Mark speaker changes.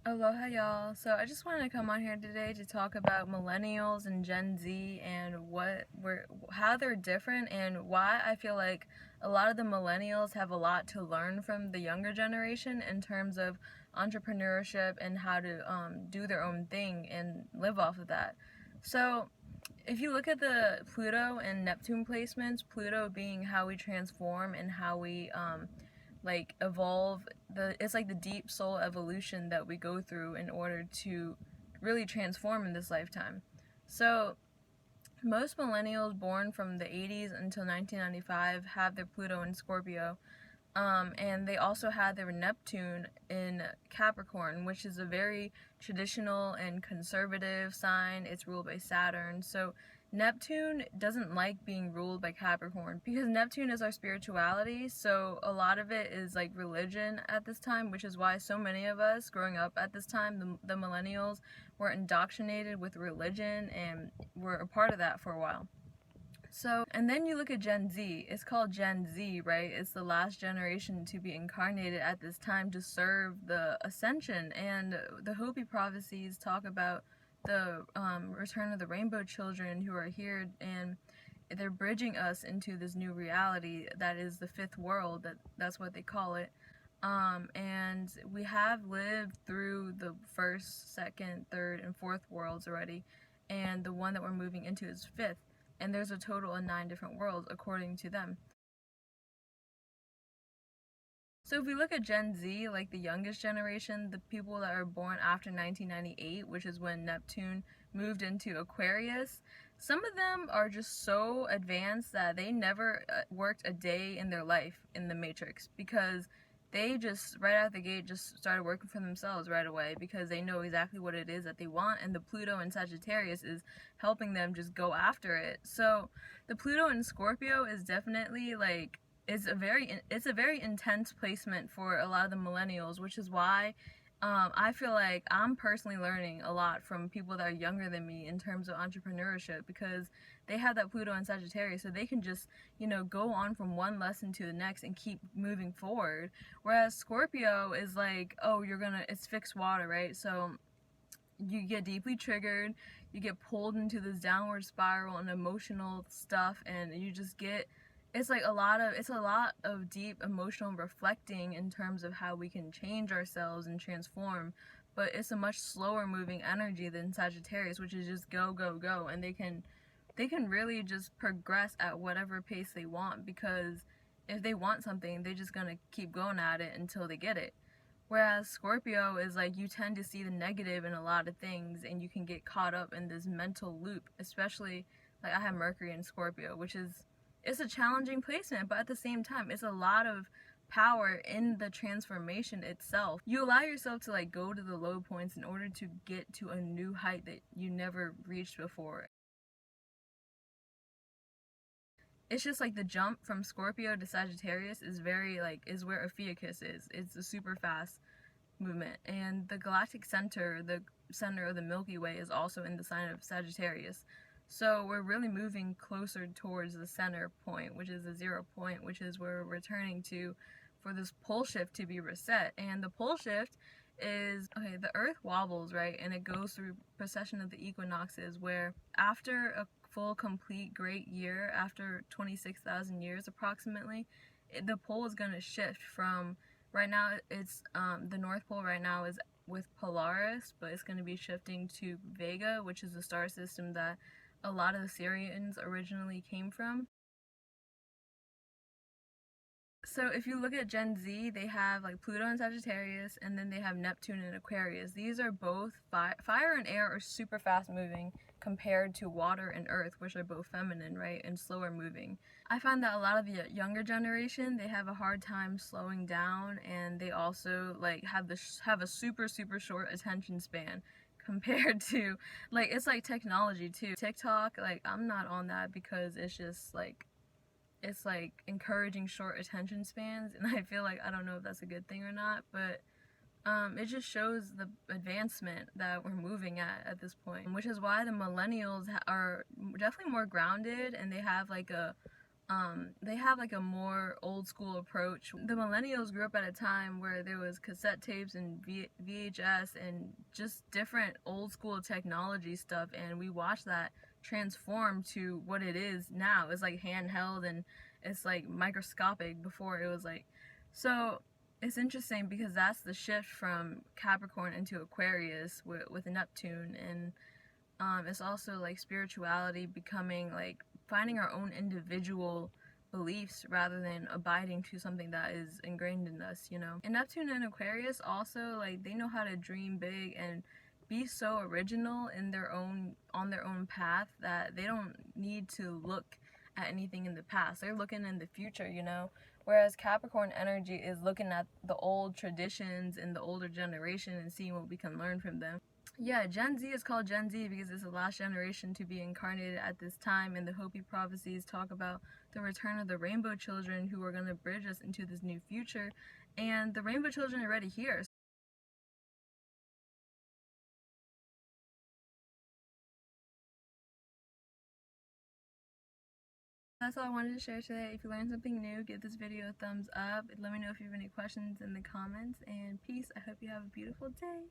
Speaker 1: Aloha y'all. So I just wanted to come on here today to talk about millennials and Gen Z and how they're different and why I feel like a lot of the millennials have a lot to learn from the younger generation in terms of entrepreneurship and how to do their own thing and live off of that. So if you look at the Pluto and Neptune placements, Pluto being how we transform and how we evolve, it's like the deep soul evolution that we go through in order to really transform in this lifetime. So most millennials born from the 80s until 1995 have their Pluto in Scorpio, and they also had their Neptune in Capricorn, which is a very traditional and conservative sign. It's ruled by Saturn. So Neptune doesn't like being ruled by Capricorn because Neptune is our spirituality. So a lot of it is like religion at this time, which is why so many of us growing up at this time, the millennials, were indoctrinated with religion and were a part of that for a while. So, and then you look at Gen Z. It's called Gen Z, right? It's the last generation to be incarnated at this time to serve the ascension. And the Hopi prophecies talk about the return of the rainbow children who are here, and they're bridging us into this new reality that is the fifth world. That's what they call it. And we have lived through the first, second, third, and fourth worlds already, and the one that we're moving into is fifth. And there's a total of 9 different worlds according to them. So if we look at Gen Z, like the youngest generation, the people that are born after 1998, which is when Neptune moved into Aquarius, some of them are just so advanced that they never worked a day in their life in the Matrix, because they just right out the gate just started working for themselves right away because they know exactly what it is that they want, and the Pluto in Sagittarius is helping them just go after it. So the Pluto in Scorpio is definitely like it's a very intense placement for a lot of the millennials, which is why I feel like I'm personally learning a lot from people that are younger than me in terms of entrepreneurship, because they have that Pluto and Sagittarius, so they can just, go on from one lesson to the next and keep moving forward. Whereas Scorpio is like, oh, it's fixed water, right? So you get deeply triggered, you get pulled into this downward spiral and emotional stuff, and you just get it's a lot of deep emotional reflecting in terms of how we can change ourselves and transform, but it's a much slower moving energy than Sagittarius, which is just go go go, and they can really just progress at whatever pace they want, because if they want something, they're just gonna keep going at it until they get it. Whereas Scorpio is like, you tend to see the negative in a lot of things and you can get caught up in this mental loop, especially like I have Mercury in Scorpio, which is it's a challenging placement, but at the same time it's a lot of power in the transformation itself. You allow yourself to like go to the low points in order to get to a new height that you never reached before. It's just like the jump from Scorpio to Sagittarius is is where Ophiuchus is. It's a super fast movement, and the galactic center, the center of the Milky Way, is also in the sign of Sagittarius. So we're really moving closer towards the center point, which is the 0 point, which is where we're returning to for this pole shift to be reset. And the pole shift is, okay, the earth wobbles, right? And it goes through precession of the equinoxes, where after a full complete great year, after 26,000 years approximately, the pole is going to shift from, right now it's the North Pole right now is with Polaris, but it's going to be shifting to Vega, which is the star system that a lot of the Syrians originally came from. So if you look at Gen Z, they have like Pluto and Sagittarius, and then they have Neptune and Aquarius. These are both fire and air are super fast moving compared to water and earth, which are both feminine, right, and slower moving. I find that a lot of the younger generation, they have a hard time slowing down, and they also like have a super short attention span compared to like, it's like technology too. TikTok, like I'm not on that because it's like encouraging short attention spans, and I feel like I don't know if that's a good thing or not, but it just shows the advancement that we're moving at this point, which is why the millennials are definitely more grounded, and they have like a they have like a more old school approach. The millennials grew up at a time where there was cassette tapes and VHS and just different old school technology stuff, and we watched that transform to what it is now. It's like handheld and it's like microscopic. Before it was like, so it's interesting because that's the shift from Capricorn into Aquarius with Neptune. And it's also like spirituality becoming like finding our own individual beliefs rather than abiding to something that is ingrained in us, you know. And Neptune and Aquarius also, like, they know how to dream big and be so original in their own on their own path that they don't need to look at anything in the past. They're looking in the future, you know. Whereas Capricorn energy is looking at the old traditions and the older generation and seeing what we can learn from them. Yeah, Gen Z is called Gen Z because it's the last generation to be incarnated at this time, and the Hopi prophecies talk about the return of the rainbow children who are going to bridge us into this new future, and the rainbow children are already here. That's all I wanted to share today. If you learned something new, give this video a thumbs up. Let me know if you have any questions in the comments, and peace. I hope you have a beautiful day.